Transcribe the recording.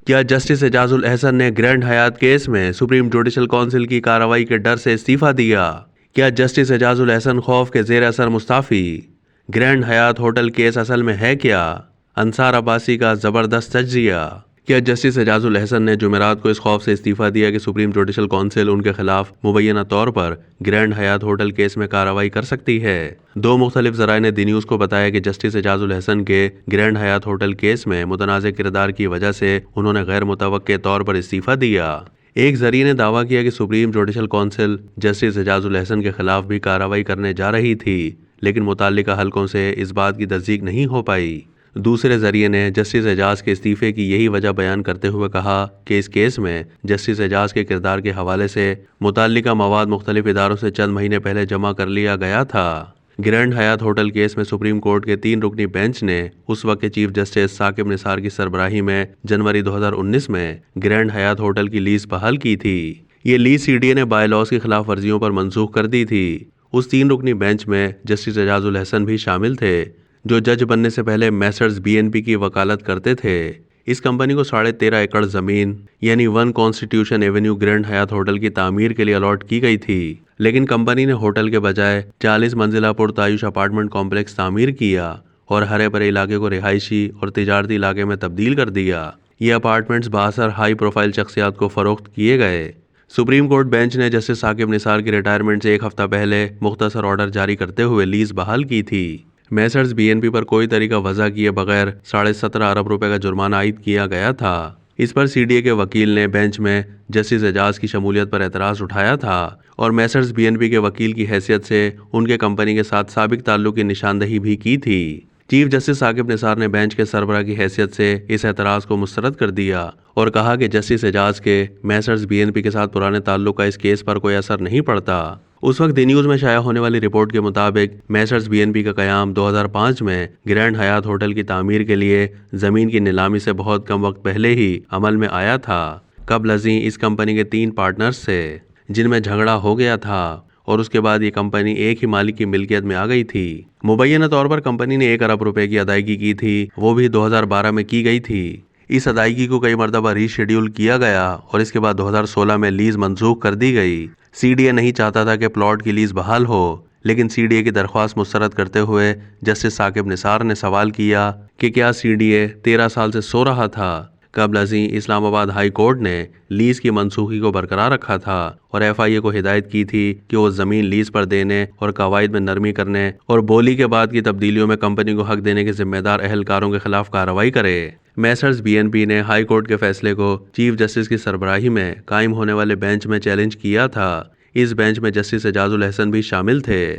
کیا جسٹس اعجاز الاحسن نے گرینڈ حیات کیس میں سپریم جوڈیشل کونسل کی کارروائی کے ڈر سے استعفیٰ دیا؟ کیا جسٹس اعجاز الاحسن خوف کے زیر اثر مستعفی؟ گرینڈ حیات ہوٹل کیس اصل میں ہے کیا؟ انصار عباسی کا زبردست تجزیہ۔ کیا جسٹس اعجاز الاحسن نے جمعرات کو اس خوف سے استعفیٰ دیا کہ سپریم جوڈیشل کونسل ان کے خلاف مبینہ طور پر گرینڈ حیات ہوٹل کیس میں کارروائی کر سکتی ہے؟ دو مختلف ذرائع نے دی نیوز کو بتایا کہ جسٹس اعجاز الاحسن کے گرینڈ حیات ہوٹل کیس میں متنازع کردار کی وجہ سے انہوں نے غیر متوقع طور پر استعفیٰ دیا۔ ایک ذریعے نے دعویٰ کیا کہ supreme judicial council justice Ijaz ul Ahsan کے خلاف بھی کارروائی کرنے جا رہی تھی، لیکن متعلقہ حلقوں سے اس بات کی تصدیق نہیں ہو پائی۔ دوسرے ذریعے نے جسٹس اعجاز کے استعفے کی یہی وجہ بیان کرتے ہوئے کہا کہ اس کیس میں جسٹس اعجاز کے کردار کے حوالے سے متعلقہ مواد مختلف اداروں سے چند مہینے پہلے جمع کر لیا گیا تھا۔ گرینڈ حیات ہوٹل کیس میں سپریم کورٹ کے 3 رکنی بینچ نے اس وقت کے چیف جسٹس ثاقب نثار کی سربراہی میں جنوری 2019 میں گرینڈ حیات ہوٹل کی لیز بحال کی تھی۔ یہ لیز سی ڈی اے نے بائی لاز کی خلاف ورزیوں پر منسوخ کر دی تھی۔ اس 3 رکنی بینچ میں جسٹس اعجاز الاحسن بھی شامل تھے، جو جج بننے سے پہلے میسرز بی این پی کی وکالت کرتے تھے۔ اس کمپنی کو 13.5 ایکڑ زمین یعنی 1 کانسٹیٹیوشن ایونیو گرینڈ حیات ہوٹل کی تعمیر کے لیے الاٹ کی گئی تھی، لیکن کمپنی نے ہوٹل کے بجائے 40 منزلہ پرتعیش اپارٹمنٹ کمپلیکس تعمیر کیا اور ہرے بھرے علاقے کو رہائشی اور تجارتی علاقے میں تبدیل کر دیا۔ یہ اپارٹمنٹس بااثر ہائی پروفائل شخصیات کو فروخت کیے گئے۔ سپریم کورٹ بینچ نے جسٹس ثاقب نثار کی ریٹائرمنٹ سے 1 ہفتہ پہلے مختصر آرڈر جاری کرتے ہوئے لیز بحال کی تھی۔ میسرز بی این پی پر کوئی طریقہ وضع کیے بغیر 17.5 ارب روپے کا جرمانہ عائد کیا گیا تھا۔ اس پر سی ڈی اے کے وکیل نے بینچ میں جسٹس اعجاز کی شمولیت پر اعتراض اٹھایا تھا اور میسرز بی این پی کے وکیل کی حیثیت سے ان کے کمپنی کے ساتھ سابق تعلق کی نشاندہی بھی کی تھی۔ چیف جسٹس ثاقب نثار نے بینچ کے سربراہ کی حیثیت سے اس اعتراض کو مسترد کر دیا اور کہا کہ جسٹس اعجاز کے میسرز بی این پی کے ساتھ پرانے تعلق کا اس کیس پر کوئی اثر نہیں پڑتا۔ اس وقت دی نیوز میں شائع ہونے والی رپورٹ کے مطابق میسرز بی این پی کا قیام 2005 میں گرینڈ حیات ہوٹل کی تعمیر کے لیے زمین کی نیلامی سے بہت کم وقت پہلے ہی عمل میں آیا تھا۔ قبل ازیں اس کمپنی کے 3 پارٹنرز تھے جن میں جھگڑا ہو گیا تھا اور اس کے بعد یہ کمپنی ایک ہی مالک کی ملکیت میں آ گئی تھی۔ مبینہ طور پر کمپنی نے 1 ارب روپے کی ادائیگی کی تھی، وہ بھی 2012 میں کی گئی تھی۔ اس ادائیگی کو کئی مرتبہ ری شیڈیول کیا گیا اور اس کے بعد 2016 میں لیز منسوخ کر دی گئی۔ سی ڈی اے نہیں چاہتا تھا کہ پلاٹ کی لیز بحال ہو، لیکن سی ڈی اے کی درخواست مسترد کرتے ہوئے جسٹس ثاقب نثار نے سوال کیا کہ کیا سی ڈی اے 13 سال سے سو رہا تھا؟ قبل ازیں اسلام آباد ہائی کورٹ نے لیز کی منسوخی کو برقرار رکھا تھا اور ایف آئی اے کو ہدایت کی تھی کہ وہ زمین لیز پر دینے اور قواعد میں نرمی کرنے اور بولی کے بعد کی تبدیلیوں میں کمپنی کو حق دینے کے ذمہ دار اہلکاروں کے خلاف کارروائی کرے۔ میسرز بی این پی نے ہائی کورٹ کے فیصلے کو چیف جسٹس کی سربراہی میں قائم ہونے والے بینچ میں چیلنج کیا تھا۔ اس بینچ میں جسٹس اعجاز الاحسن بھی شامل تھے۔